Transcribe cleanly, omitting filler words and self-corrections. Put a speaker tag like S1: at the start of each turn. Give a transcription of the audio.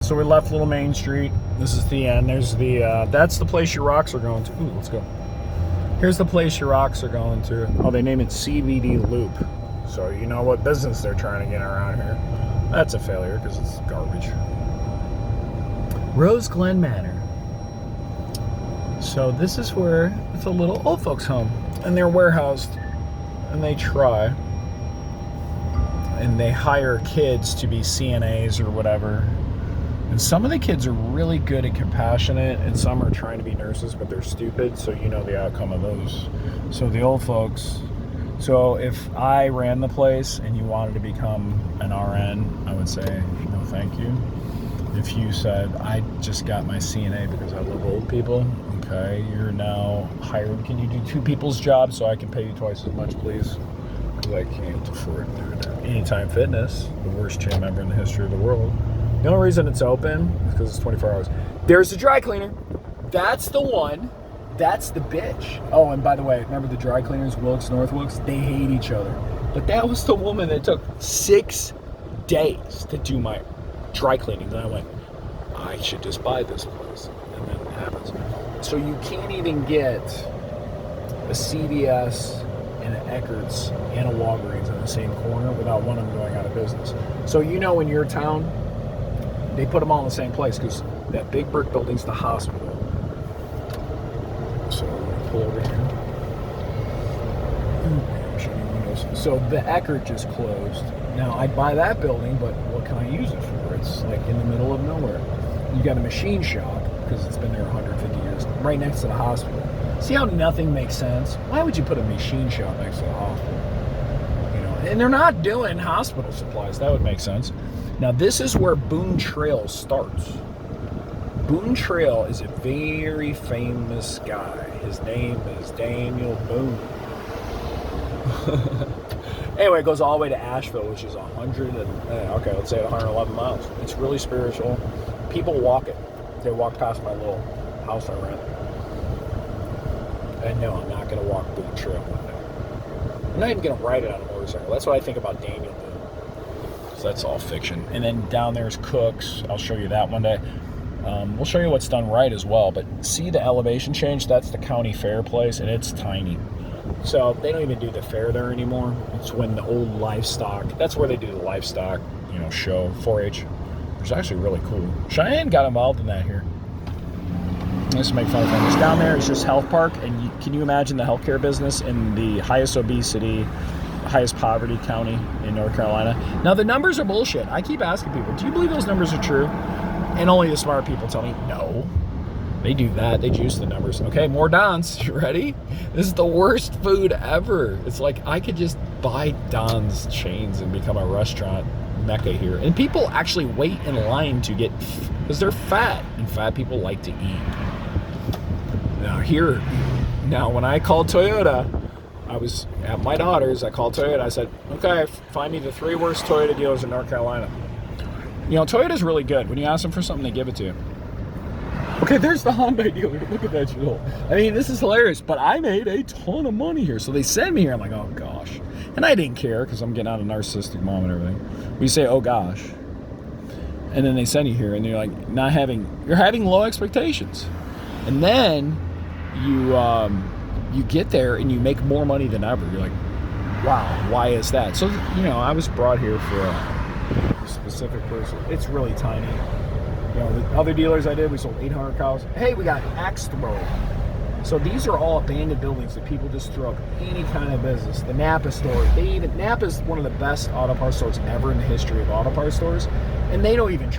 S1: So we left Little Main Street. This is the end. There's the, that's the place your rocks are going to. Ooh, let's go. Here's the place your rocks are going to. Oh, they name it CVD Loop. So you know what business they're trying to get around here. That's a failure because it's garbage. Rose Glen Manor. So this is where it's a little old folks home. And they're warehoused. And they try. And they hire kids to be CNAs or whatever. And some of the kids are really good and compassionate, and some are trying to be nurses, but they're stupid, so you know the outcome of those. So the old folks. So if I ran the place and you wanted to become an RN, I would say, no thank you. If you said, I just got my CNA because I love old people, okay, you're now hired. Can you do 2 people's jobs so I can pay you twice as much, please? Because I can't afford to do that. Anytime Fitness, the worst gym ever in the history of the world. The only reason it's open is because it's 24 hours. There's the dry cleaner. That's the one. That's the bitch. Oh, and by the way, remember the dry cleaners, Wilkes, North Wilkes? They hate each other. But that was the woman that took 6 days to do my dry cleaning. Then I went, I should just buy this place. And then it happens. So you can't even get a CVS and an Eckert's and a Walgreens in the same corner without one of them going out of business. So you know in your town, they put them all in the same place because that big brick building's the hospital. So I'm going to pull over here. So the Eckert just closed. Now I'd buy that building, but what can I use it for? It's like in the middle of nowhere. You got a machine shop because it's been there 150 years, right next to the hospital. See how nothing makes sense? Why would you put a machine shop next to the hospital? You know, and they're not doing hospital supplies. That would make sense. Now this is where Boone Trail starts. Boone Trail is a very famous guy. His name is Daniel Boone. Anyway, it goes all the way to Asheville, which is 111 miles. It's really spiritual. People walk it. They walk past my little house I rent. And no, I'm not going to walk Boone Trail one day. I'm not even going to ride it on a motorcycle. That's what I think about Daniel Boone. So that's all fiction. And then down there's Cook's. I'll show you that one day. We'll show you what's done right as well. But see the elevation change? That's the county fair place, and it's tiny. So they don't even do the fair there anymore. It's when the old livestock. That's where they do the livestock, show 4-H. It's actually really cool. Cheyenne got involved in that here. Let's make fun of things. Down there is just Health Park, and can you imagine the healthcare business in the highest obesity, highest poverty county in North Carolina? Now the numbers are bullshit. I keep asking people, do you believe those numbers are true? And only the smart people tell me no. They do that. They juice the numbers. Okay, more Don's. You ready? This is the worst food ever. It's like I could just buy Don's chains and become a restaurant mecca here. And people actually wait in line to get, because they're fat, and fat people like to eat. Now when I called Toyota, I was at my daughter's, I called Toyota, I said, okay, find me the 3 worst Toyota dealers in North Carolina. Toyota's really good. When you ask them for something, they give it to you. Okay, there's the Hyundai dealer. Look at that shit. I mean, this is hilarious, but I made a ton of money here. So they send me here. I'm like, oh gosh. And I didn't care because I'm getting out a narcissistic mom and everything. We say, oh gosh. And then they send you here and you're like, you're having low expectations. And then you get there and you make more money than ever. You're like, wow, why is that? So, I was brought here for a specific person. It's really tiny. The other dealers I did, we sold 800 cows. Hey, we got axe throw. So these are all abandoned buildings that people just throw up any kind of business. The Napa store, Napa is one of the best auto parts stores ever in the history of auto parts stores, and they don't even